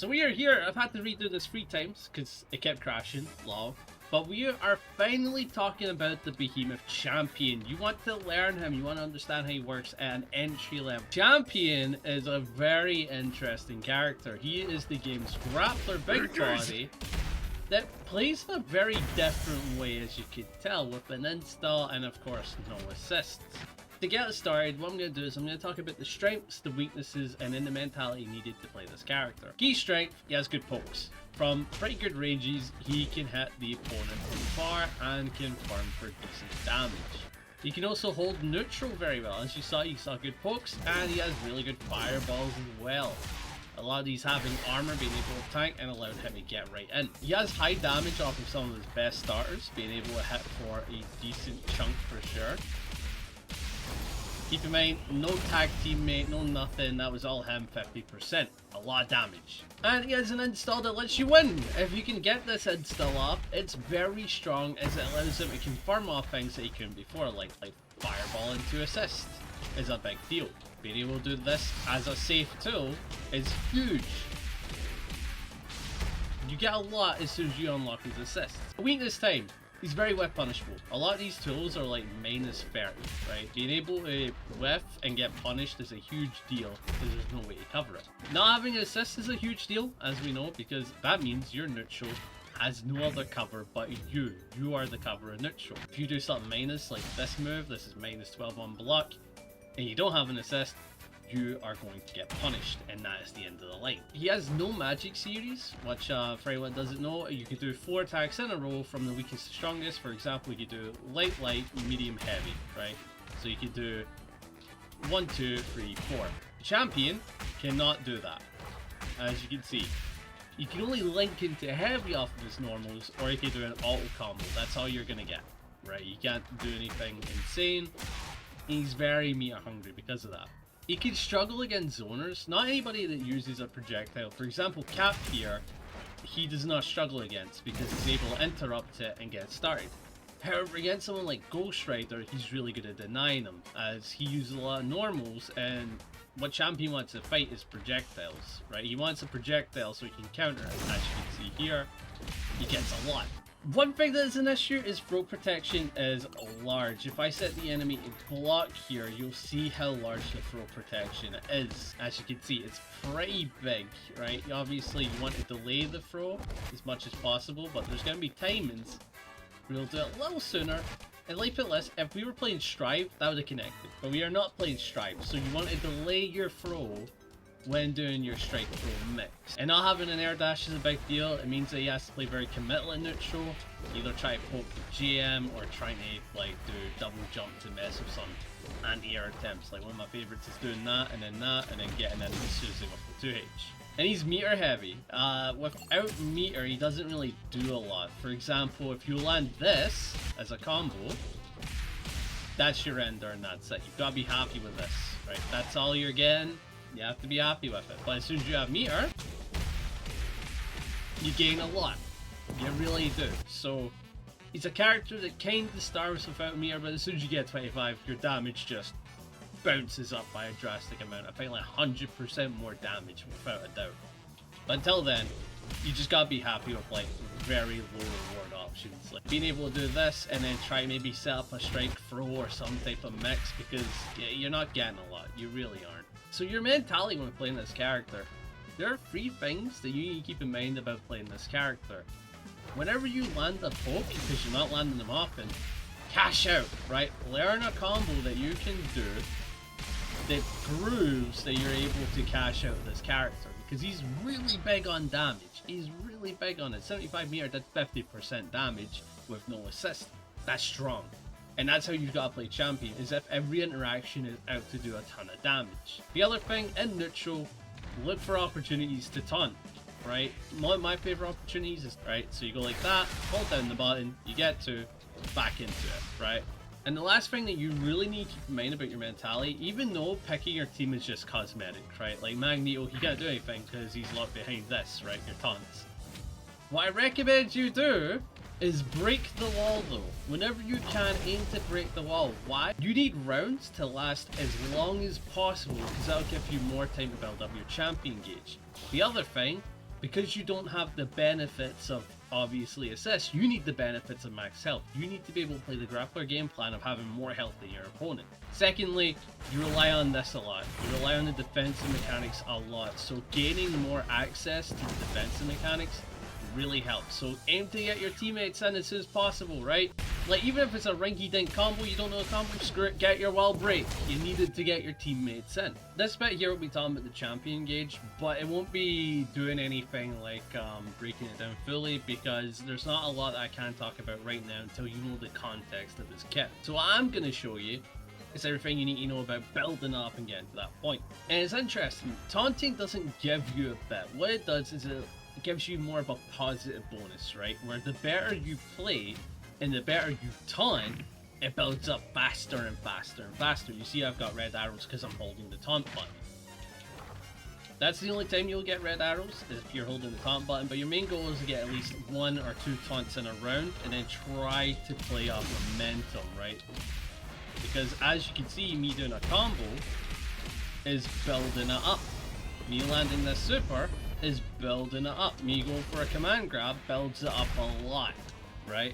So we are here. I've had to redo this 3 times because it kept crashing, lol. But we are finally talking about the Behemoth Champion. You want to learn him, you want to understand how he works at an entry level. Champion is a very interesting character. He is the game's Grappler big body that plays in a very different way, as you can tell, with an install and of course no assists. To get us started, what I'm going to do is I'm going to talk about the strengths, the weaknesses, and then the mentality needed to play this character. Key strength, he has good pokes. From pretty good ranges, he can hit the opponent from far and can farm for decent damage. He can also hold neutral very well. As you saw good pokes, and he has really good fireballs as well. A lot of these having armor, being able to tank, and allowed him to get right in. He has high damage off of some of his best starters, being able to hit for a decent chunk for sure. Keep in mind, no tag teammate, no nothing, that was all him, 50%. A lot of damage. And he has an install that lets you win. If you can get this install off, it's very strong as it allows him to confirm off things that he couldn't before, like fireball into assist is a big deal. Being able to do this as a safe tool is huge. You get a lot as soon as you unlock his assists. Weakness time. He's very whiff punishable. A lot of these tools are like -30, right? Being able to whiff and get punished is a huge deal because there's no way to cover it. Not having an assist is a huge deal, as we know, because that means your neutral has no other cover but you. You are the cover of neutral. If you do something minus, like this move, this is -12 on block, and you don't have an assist, you are going to get punished, and that is the end of the line. He has no magic series, which for anyone that doesn't know, you could do 4 attacks in a row from the weakest to strongest. For example, you could do light, medium, heavy, right? So you could do 1, 2, 3, 4. Champion cannot do that, as you can see. You can only link into heavy off of his normals, or you can do an auto combo. That's all you're gonna get, right? You can't do anything insane. He's very meter hungry because of that. He can struggle against zoners. Not anybody that uses a projectile. For example, Cap here, he does not struggle against because he's able to interrupt it and get started. However, against someone like Ghost Rider, he's really good at denying them, as he uses a lot of normals, and what Champion wants to fight is projectiles, right? He wants a projectile so he can counter it. As you can see here, he gets a lot. One thing that is an issue is throw protection is large. If I set the enemy in block here, you'll see how large the throw protection is. As you can see, it's pretty big, right? Obviously, you want to delay the throw as much as possible, but there's going to be timings where you'll do it a little sooner. And like it less, if we were playing Strive, that would have connected. But we are not playing Strive, so you want to delay your throw when doing your strike throw mix. And not having an air dash is a big deal. It means that he has to play very committal in neutral, either try to poke the GM or trying to like do double jump to mess with some anti-air attempts. Like one of my favorites is doing that and then getting in as soon as they with the 2H. And he's meter heavy. Without meter, he doesn't really do a lot. For example, if you land this as a combo, that's your ender and that's it. You've got to be happy with this, right? That's all you're getting. You have to be happy with it. But as soon as you have meter, you gain a lot. You really do. So he's a character that kind of starts without meter, but as soon as you get 25, your damage just bounces up by a drastic amount. I think like 100% more damage without a doubt. But until then, you just gotta be happy with like very low reward options. Like being able to do this and then try maybe set up a strike throw or some type of mix, because you're not getting a lot. You really aren't. So your mentality when playing this character, there are 3 things that you need to keep in mind about playing this character. Whenever you land a poke, because you're not landing them often, cash out, right? Learn a combo that you can do that proves that you're able to cash out this character, because he's really big on damage. He's really big on it. 75 meter, that's 50% damage with no assist. That's strong. And that's how you've got to play Champion, is if every interaction is out to do a ton of damage. The other thing, in neutral, look for opportunities to taunt, right? One of my favorite opportunities is, right, so you go like that, hold down the button, you get to, back into it, right? And the last thing that you really need to keep in mind about your mentality, even though picking your team is just cosmetic, right? Like Magneto, he can't do anything because he's locked behind this, right? Your taunts. What I recommend you do is break the wall though. Whenever you can, aim to break the wall. Why? You need rounds to last as long as possible, because that'll give you more time to build up your champion gauge. The other thing Because you don't have the benefits of obviously assist, you need the benefits of max health. You need to be able to play the grappler game plan of having more health than your opponent. Secondly, you rely on this a lot. You rely on the defensive mechanics a lot. So gaining more access to the defensive mechanics really helps. So aim to get your teammates in as soon as possible, right? Like, even if it's a rinky-dink combo, you don't know the combo, screw it, get your wall break. You needed to get your teammates in. This bit here will be talking about the champion gauge, but it won't be doing anything like breaking it down fully, because there's not a lot that I can talk about right now until you know the context of this kit. So what I'm going to show you is everything you need to know about building up and getting to that point. And it's interesting, taunting doesn't give you a bit. What it does is it gives you more of a positive bonus, right? Where the better you play and the better you taunt, it builds up faster and faster and faster. You see I've got red arrows because I'm holding the taunt button. That's the only time you'll get red arrows, is if you're holding the taunt button, but your main goal is to get at least 1 or 2 taunts in a round and then try to play off momentum, right? Because as you can see, me doing a combo is building it up. Me landing this super is building it up. Me going for a command grab builds it up a lot, right?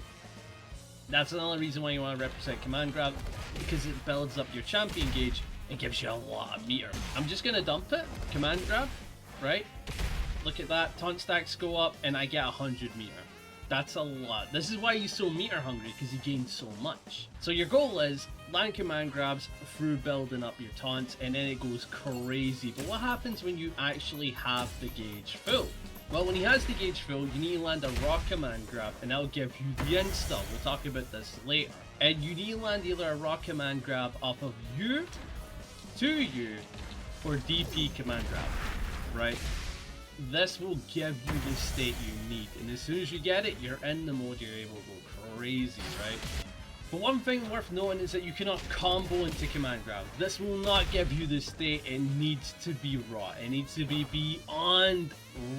That's another reason why you want to represent command grab, because it builds up your champion gauge and gives you a lot of meter. I'm just gonna dump it, command grab, right? Look at that, taunt stacks go up and I get 100 meter. That's a lot. This is why you're so meter hungry, because you gain so much. So your goal is land command grabs through building up your taunts, and then it goes crazy. But what happens when you actually have the gauge full? Well, when he has the gauge full, you need to land a raw command grab, and that'll give you the insta. We'll talk about this later. And you need to land either a raw command grab off of you to you, or DP command grab, right? This will give you the state you need, and as soon as you get it, you're in the mode, you're able to go crazy, right? But one thing worth noting is that you cannot combo into command grab. This will not give you the state. It needs to be raw. It needs to be beyond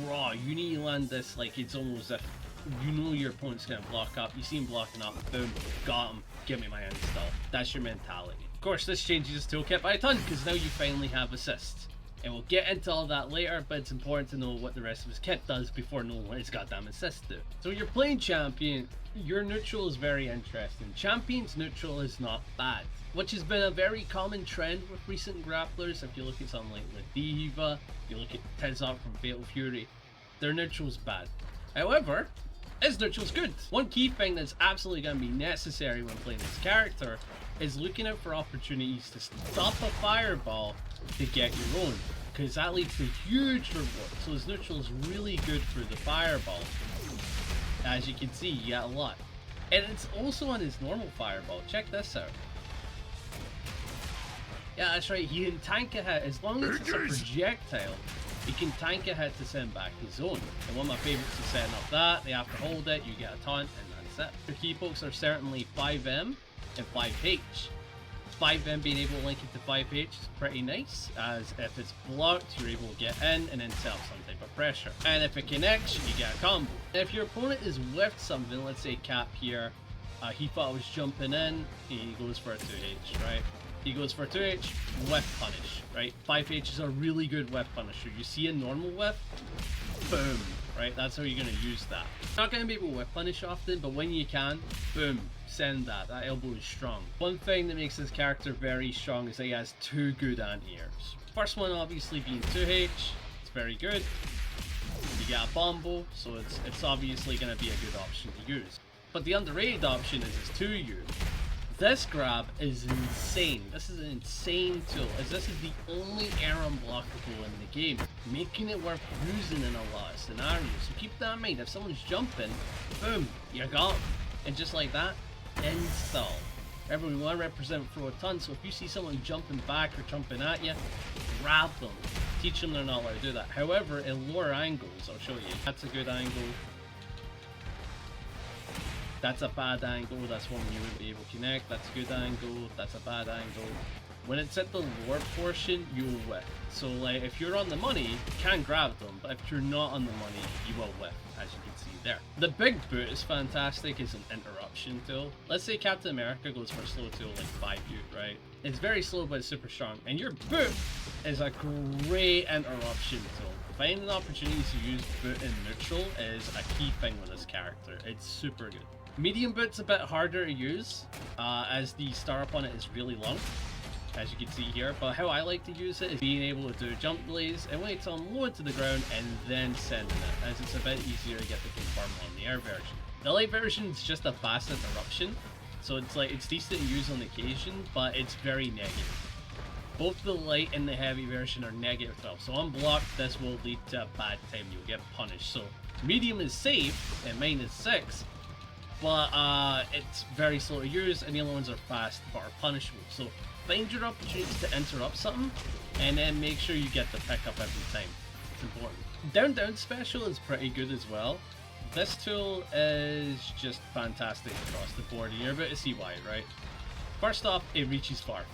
raw. You need to land this like it's almost as if you know your opponent's gonna block up. You see him blocking up, boom, got him, give me my install. That's your mentality. Of course, this changes his toolkit by a ton, because now you finally have assists. And we'll get into all that later, but it's important to know what the rest of his kit does before knowing what his goddamn assists do. So you're playing champion, your neutral is very interesting. Champion's neutral is not bad, which has been a very common trend with recent grapplers. If you look at something like Diva, you look at Tezok from Fatal Fury, their neutral's bad. However, his neutral's good. One key thing that's absolutely going to be necessary when playing this character is looking out for opportunities to stop a fireball to get your own, because that leads to huge reward. So his neutral is really good for the fireball. As you can see, you get a lot. And it's also on his normal fireball. Check this out. Yeah, that's right, he can tank a hit. As long as it's a projectile, he can tank a hit to send back his own. And one of my favorites is setting up that. They have to hold it, you get a taunt, and that's it. Your key pokes are certainly 5M and 5H. 5M being able to link it to 5H is pretty nice, as if it's blocked, you're able to get in and then set up some type of pressure. And if it connects, you get a combo. And if your opponent is with something, let's say Cap here, he thought I was jumping in, he goes for a 2H, right? He goes for 2H, whiff punish, right? 5H is a really good whiff punisher. You see a normal whiff, boom, right? That's how you're going to use that. Not going to be able to whiff punish often, but when you can, boom, send that. That elbow is strong. One thing that makes this character very strong is that he has 2 good anti-airs. First one obviously being 2H, it's very good. You get a bombo, so it's obviously going to be a good option to use. But the underrated option is his 2U. This grab is insane. This is an insane tool, as this is the only air unblockable in the game, making it worth using in a lot of scenarios. So keep that in mind. If someone's jumping, boom, you got them. And just like that, install. Remember, we want to represent throw a ton, so if you see someone jumping back or jumping at you, grab them. Teach them they're not allowed to do that. However, in lower angles, I'll show you. That's a good angle. That's a bad angle, that's one you wouldn't be able to connect. That's a good angle, that's a bad angle. When it's at the lower portion, you'll whiff. So like, if you're on the money, you can grab them, but if you're not on the money, you will whiff, as you can see there. The big boot is fantastic, it's an interruption tool. Let's say Captain America goes for a slow tool like 5U, right? It's very slow, but it's super strong. And your boot is a great interruption tool. finding opportunities to use boot in neutral is a key thing with this character. It's super good. Medium boot's a bit harder to use, as the startup on it is really long, as you can see here, but how I like to use it is being able to do jump delays and wait till I'm low to the ground and then sending it, as it's a bit easier to get the confirm on the air version. The light version is just a fast interruption, so it's decent to use on occasion, but it's very negative. Both the light and the heavy version are negative 12, so unblocked this will lead to a bad time, you'll get punished. So medium is safe and -6, but it's very slow to use, and the other ones are fast but are punishable. So find your opportunities to interrupt something and then make sure you get the pickup every time. It's important. Down special is pretty good as well. This tool is just fantastic across the board. You're about to see why, right? First off, it reaches far,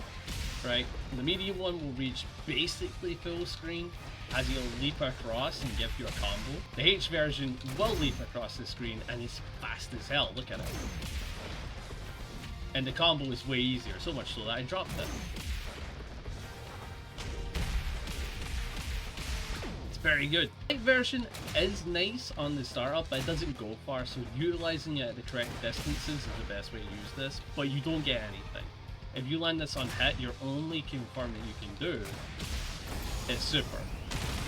right? The medium one will reach basically full screen as you'll leap across and give you a combo. The H version will leap across the screen and is fast as hell, look at it. And the combo is way easier, so much so that I dropped it. It's very good. The light version is nice on the startup, but it doesn't go far, so utilizing it at the correct distances is the best way to use this, but you don't get anything. If you land this on hit, your only confirm that you can do is super.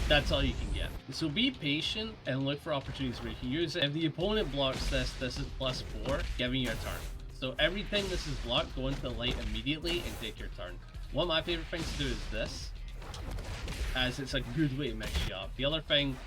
That's all you can get. So be patient and look for opportunities where you can use it. If the opponent blocks this, this is +4, giving you a turn. So every time this is blocked, go into the light immediately and take your turn. One of my favorite things to do is this, as it's a good way to mix you up. The other thing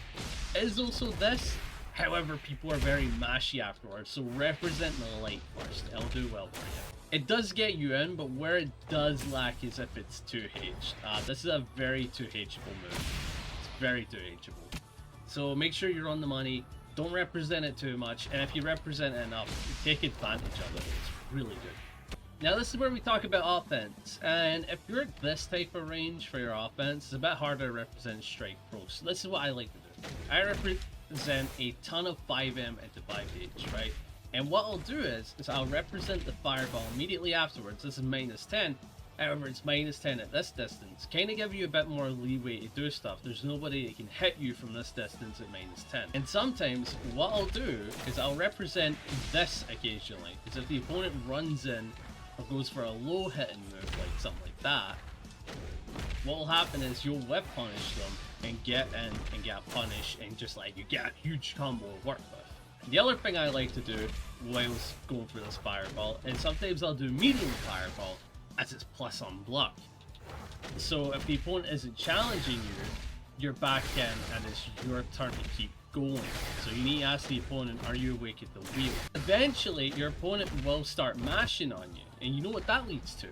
is also this, however people are very mashy afterwards, so represent the light first, it'll do well for you. It does get you in, but where it does lack is if it's 2H. This is a very 2Hable move. It's very 2Hable. So make sure you're on the money, don't represent it too much, and if you represent it enough, take advantage of it. It's really good. Now this is where we talk about offense, and if you're at this type of range for your offense, it's a bit harder to represent strike pro. So this is what I like to do. I represent a ton of 5M into 5H, right? And what I'll do is I'll represent the fireball immediately afterwards. This is -10. However, it's -10 at this distance. Kind of give you a bit more leeway to do stuff. There's nobody that can hit you from this distance at -10. And sometimes what I'll do is I'll represent this occasionally. Because if the opponent runs in or goes for a low hitting move, like something like that, what will happen is you'll whip punish them and get in and get punished, and just like you get a huge combo to work with. The other thing I like to do whilst going for this fireball is sometimes I'll do medium fireball, as it's plus on block. So if the opponent isn't challenging you, you're back in and it's your turn to keep going. So you need to ask the opponent, are you awake at the wheel? Eventually your opponent will start mashing on you, and you know what that leads to?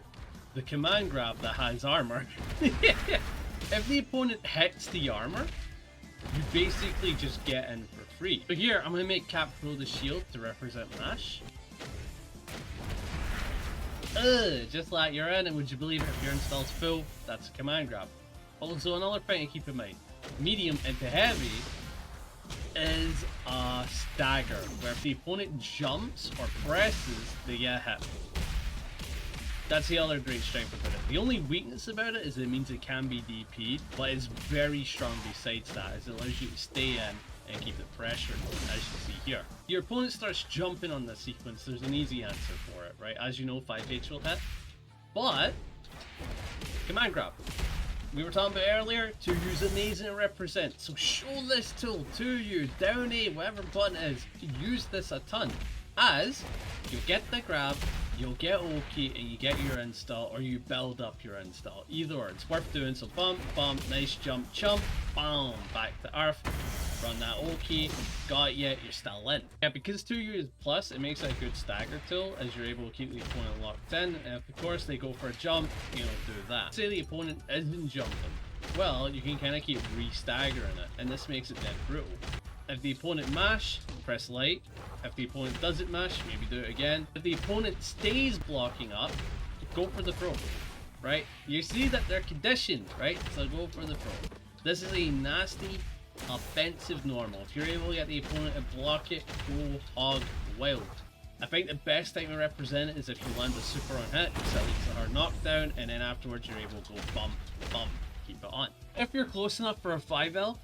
The command grab that has armor. If the opponent hits the armor, you basically just get in for free. So here I'm going to make Cap throw the shield to represent mash. Just like you're in, and would you believe it, if your install's full, that's a command grab. Also, another thing to keep in mind, medium into heavy is a stagger, where if the opponent jumps or presses, they get hit. That's the other great strength about it. The only weakness about it is it means it can be DP'd, but it's very strong besides that, as it allows you to stay in and keep the pressure going, as you see here. Your opponent starts jumping on this sequence, there's an easy answer for it, right? As you know, 5H will hit, but command grab. We were talking about earlier, to use amazing to represent, so show this tool to you, down A, whatever button it is, use this a ton, as you'll get the grab, you'll get OK, and you get your install, or you build up your install. Either or, it's worth doing. So bump, bump, nice jump, chump, boom, back to earth, run that OK, got you, you're still in. Yeah, because 2U is plus, it makes it a good stagger tool, as you're able to keep the opponent locked in, and if of course they go for a jump, you know, do that. Say the opponent isn't jumping, well, you can kind of keep re-staggering it, and this makes it dead brutal. If the opponent mash, press light. If the opponent doesn't mash, maybe do it again. If the opponent stays blocking up, go for the throw, right? You see that they're conditioned, right? So go for the throw. This is a nasty offensive normal. If you're able to get the opponent to block it, go hog wild. I think the best time to represent it is if you land a super on hit, so it's a hard knockdown, and then afterwards you're able to go bump, bump, keep it on. If you're close enough for a 5L,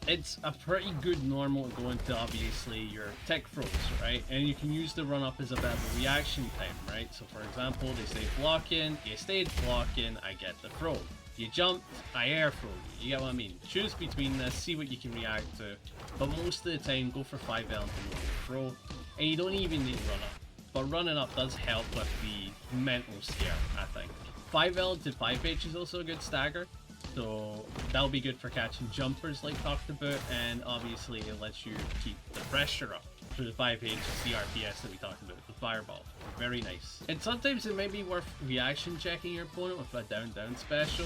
it's a pretty good normal to go into obviously your tech throws, right? And you can use the run up as a bit of a reaction time, right? So for example, they say blocking, you stayed blocking, I get the throw. You jumped, I air throw you. You get what I mean? Choose between this, see what you can react to. But most of the time, go for 5L to throw. And you don't even need run up. But running up does help with the mental scare, I think. 5L to 5H is also a good stagger. So that'll be good for catching jumpers like talked about. And obviously it lets you keep the pressure up. For the 5H CRPS that we talked about, the fireball. Very nice. And sometimes it may be worth reaction checking your opponent with a down special.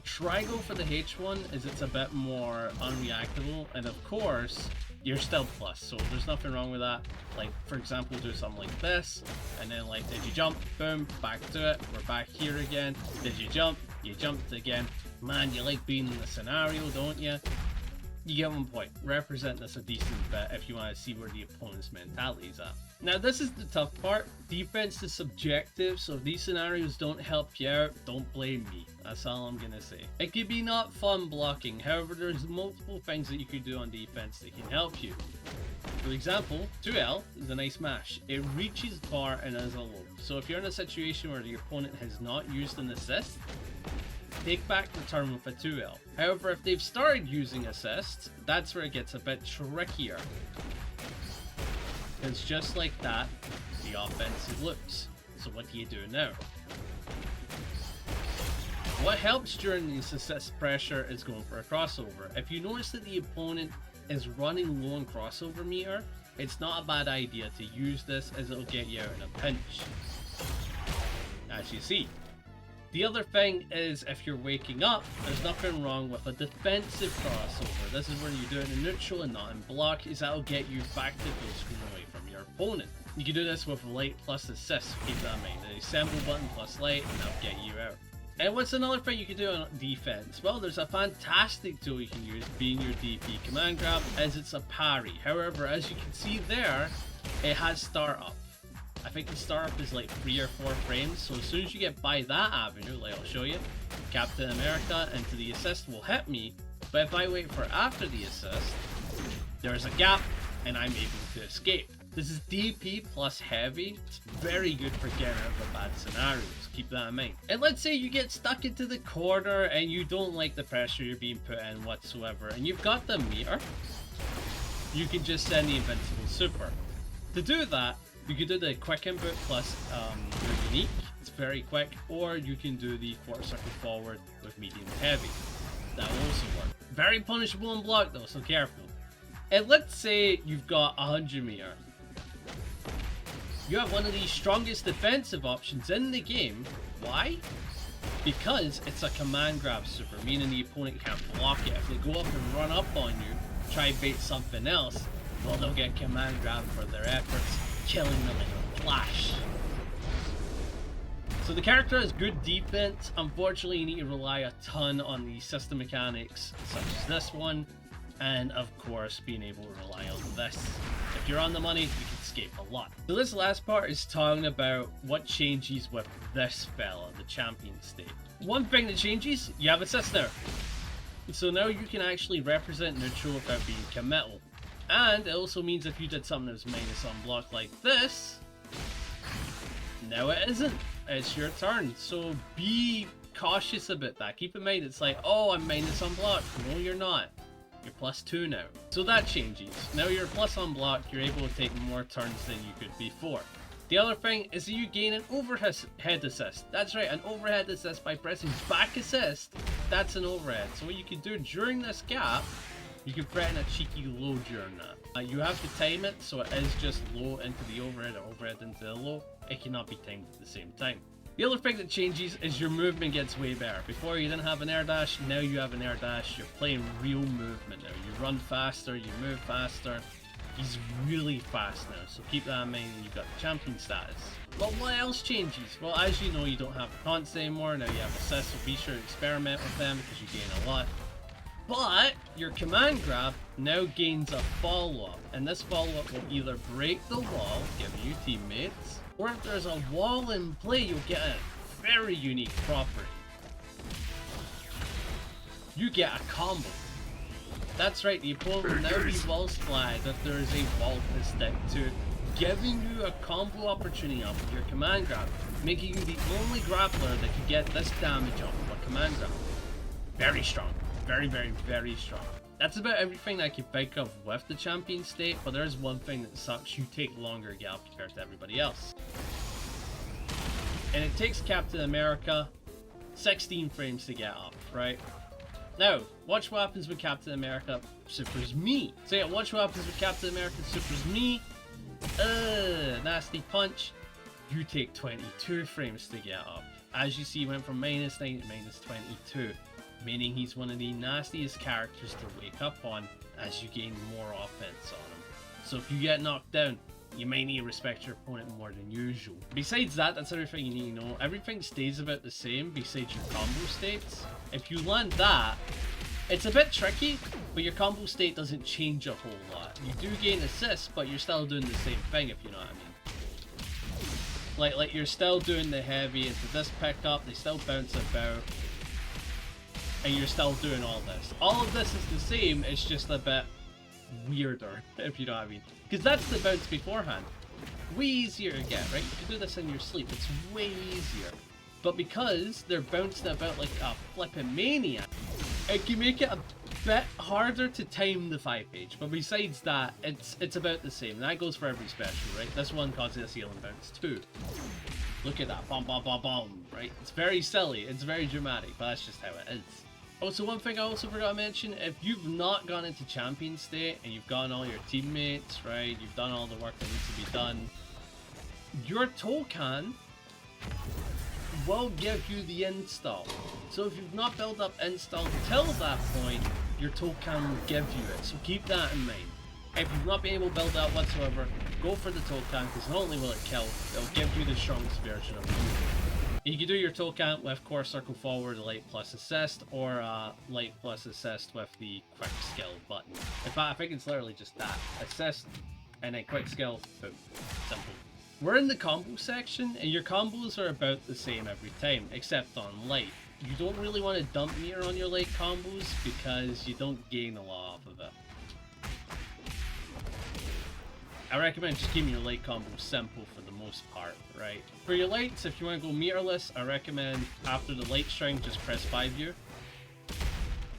Try go for the H1 as it's a bit more unreactable, and of course you're still plus, so there's nothing wrong with that. Like for example, do something like this, and then like, did you jump? Boom, back to it, we're back here again. Did you jump? You jumped again. Man, you like being in the scenario, don't you? You get one point. Represent this a decent bit if you want to see where the opponent's mentality is at. Now this is the tough part. Defense is subjective, so if these scenarios don't help you out, don't blame me. That's all I'm gonna say. It could be not fun blocking, however there's multiple things that you could do on defense that can help you. For example, 2L is a nice mash. It reaches bar and is a low. So if you're in a situation where your opponent has not used an assist, take back the turn with a 2L. However, if they've started using assists, that's where it gets a bit trickier. It's just like that, the offensive loops. So what do you do now? What helps during this assist pressure is going for a crossover. If you notice that the opponent is running low on crossover meter, it's not a bad idea to use this as it'll get you out in a pinch. As you see. The other thing is, if you're waking up, there's nothing wrong with a defensive crossover. This is where you do it in neutral and not in block, is that'll get you back to full screen away from your opponent. You can do this with light plus assist, keep that in mind. The assemble button plus light, and that'll get you out. And what's another thing you can do on defense? Well, there's a fantastic tool you can use, being your DP command grab, as it's a parry. However, as you can see there, it has startup. I think the startup is like 3 or 4 frames, so as soon as you get by that avenue, like I'll show you, Captain America into the assist will hit me, but if I wait for after the assist, there's a gap and I'm able to escape. This is DP plus heavy. It's very good for getting out of the bad scenarios. Keep that in mind. And let's say you get stuck into the corner and you don't like the pressure you're being put in whatsoever, and you've got the meter, you can just send the invincible super. To do that, you can do the quick input plus your unique. It's very quick, or you can do the quarter circle forward with medium heavy. That will also work. Very punishable in block though, so careful. And let's say you've got 100 meter. You have one of the strongest defensive options in the game. Why? Because it's a command grab super, meaning the opponent can't block it. If they go up and run up on you, try bait something else, well, they'll get command grab for their efforts, killing them in a flash. So the character has good defense. Unfortunately, you need to rely a ton on the system mechanics, such as this one, and of course, being able to rely on this. If you're on the money, you can escape a lot. So this last part is talking about what changes with this fella, the champion state. One thing that changes, you have assist now. So now you can actually represent neutral without being committal. And it also means if you did something that was minus on block like this, now it isn't. It's your turn. So be cautious about that. Keep in mind, it's like, oh, I'm minus on block. No, you're not. You're +2 now. So that changes. Now you're plus on block, you're able to take more turns than you could before. The other thing is that you gain an overhead assist. That's right, an overhead assist by pressing back assist. That's an overhead. So what you can do during this gap, you can threaten a cheeky low during that. You have to time it, so it is just low into the overhead or overhead into the low. It cannot be timed at the same time. The other thing that changes is your movement gets way better. Before you didn't have an air dash, now you have an air dash. You're playing real movement now. You run faster, you move faster. He's really fast now, so keep that in mind when you've got the champion status. But what else changes? Well, as you know, you don't have taunts anymore. Now you have assists, so be sure to experiment with them because you gain a lot. But your command grab now gains a follow-up, and this follow-up will either break the wall, giving you teammates, or if there's a wall in play, you'll get a very unique property. You get a combo. That's right, the opponent will now be wall splatted if there is a wall to stick to, giving you a combo opportunity off of your command grab, making you the only grappler that can get this damage off of a command grab. Very strong. Very, very, very strong. That's about everything I can think of with the champion state, but there's one thing that sucks. You take longer to get up compared to everybody else. And it takes Captain America 16 frames to get up, right? Now, watch what happens when Captain America supers me. So yeah, watch what happens when Captain America supers me. Nasty punch. You take 22 frames to get up. As you see, he went from -9 to -22. Meaning he's one of the nastiest characters to wake up on as you gain more offense on him. So if you get knocked down, you may need to respect your opponent more than usual. Besides that, that's everything you need to know. Everything stays about the same besides your combo states. If you land that, it's a bit tricky, but your combo state doesn't change a whole lot. You do gain assists, but you're still doing the same thing, if you know what I mean. Like you're still doing the heavy into this pickup, they still bounce about. And you're still doing all this. All of this is the same, it's just a bit weirder, if you know what I mean. Because that's the bounce beforehand. Way easier to get, right? You can do this in your sleep, it's way easier. But because they're bouncing about like a flippin' maniac, it can make it a bit harder to time the 5-page. But besides that, it's about the same. And that goes for every special, right? This one causes a ceiling bounce too. Look at that, bomb, bomb, bomb, bomb, right? It's very silly, it's very dramatic, but that's just how it is. Also, one thing I also forgot to mention, if you've not gone into champion state and you've gotten all your teammates, right, you've done all the work that needs to be done, your Tokon will give you the install. So if you've not built up install till that point, your Tokon will give you it, so keep that in mind. If you've not been able to build that whatsoever, go for the Tokon, because not only will it kill, it'll give you the strongest version of you. You can do your Tokon with core circle forward, light plus assist, or light plus assist with the quick skill button. In fact, I think it's literally just that. Assist, and then quick skill, boom. Simple. We're in the combo section, and your combos are about the same every time, except on light. You don't really want to dump meter on your light combos, because you don't gain a lot off of it. I recommend just keeping your light combos simple for the most part, right? For your lights, if you want to go meterless, I recommend after the light string, just press 5U.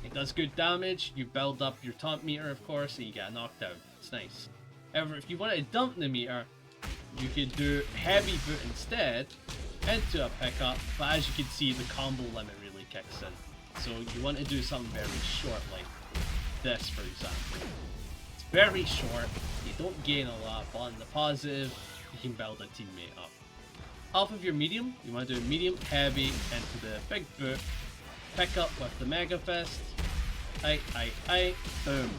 It does good damage, you build up your taunt meter of course, and you get knocked down. It's nice. However, if you want to dump the meter, you could do heavy boot instead into a pickup, but as you can see, the combo limit really kicks in. So you want to do something very short like this, for example. It's very short, you don't gain a lot, but on the positive, you can build a teammate up. Off of your medium, you want to do medium, heavy, into the big boot, pick up with the Mega Fist, boom.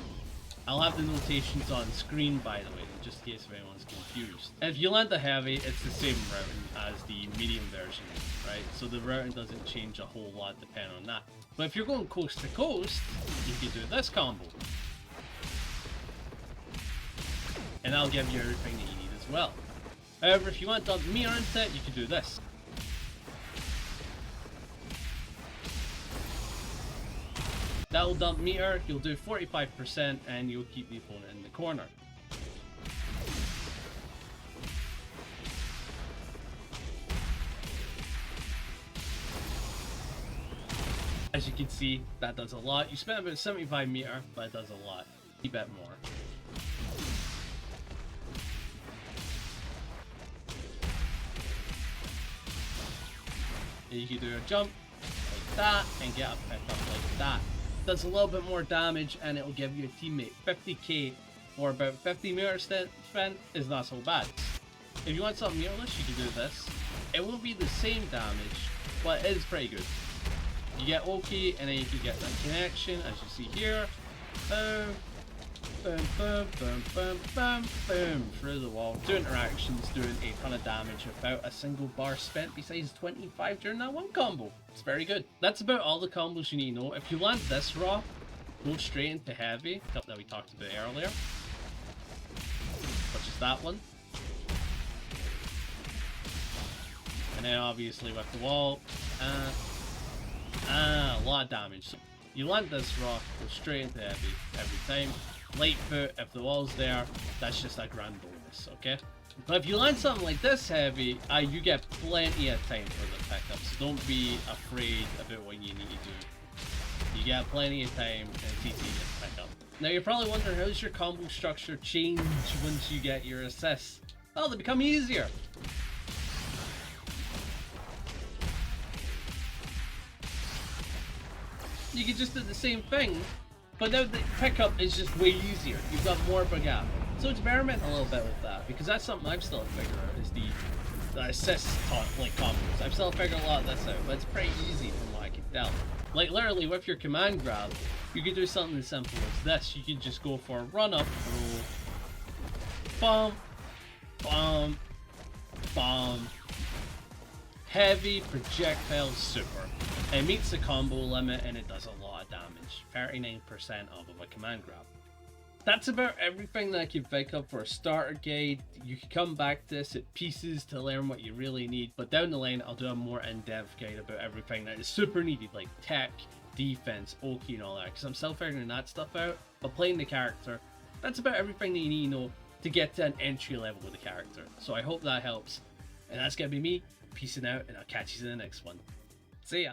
I'll have the notations on screen by the way, just in case if anyone's confused. If you land the heavy, it's the same routing as the medium version, right? So the routing doesn't change a whole lot depending on that. But if you're going coast to coast, you can do this combo. And that'll give you everything that you need as well. However, if you want to dump meter into it, you can do this. That'll dump meter, you'll do 45% and you'll keep the opponent in the corner. As you can see, that does a lot. You spend about 75 meter, but it does a lot. You bet more. You can do a jump like that and get a pick up like that. Does a little bit more damage and it will give you a teammate. 50k or about 50 meter spent is not so bad. If you want something meterless, you can do this. It won't be the same damage, but it is pretty good. You get OK and then you can get that connection as you see here. Boom, boom, boom, boom, boom, boom, boom, through the wall. Two interactions doing a ton of damage without a single bar spent besides 25 during that one combo. It's very good. That's about all the combos you need to know. If you land this raw, go straight into heavy, that we talked about earlier, which is that one. And then obviously with the wall, a lot of damage. You land this rock, go straight into heavy every time. Light foot, if the wall's there, that's just a grand bonus, okay? But if you land something like this heavy, you get plenty of time for the pickup, so don't be afraid about what you need to do. You get plenty of time and it's easy to pick up. Now you're probably wondering, how does your combo structure change once you get your assists? Well, they become easier. You can just do the same thing, but now the pickup is just way easier. You've got more of a gap. So experiment a little bit with that, because that's something I'm still figuring out, is the assist like combos. I've still figured a lot of this out, but it's pretty easy from what I can tell. Like literally with your command grab, you could do something as simple as this. You could just go for a run up throw, bomb, bomb, bomb, heavy projectile super. It meets the combo limit and it does a lot of damage, 39% of a command grab. That's about everything that I can think of for a starter guide. You can come back to this at pieces to learn what you really need, but down the line I'll do a more in-depth guide about everything that is super needed, like tech, defense, Oki and all that, because I'm still figuring that stuff out. But playing the character, that's about everything that you need to know to get to an entry level with the character. So I hope that helps. And that's gonna be me, peacing out, and I'll catch you in the next one. See ya!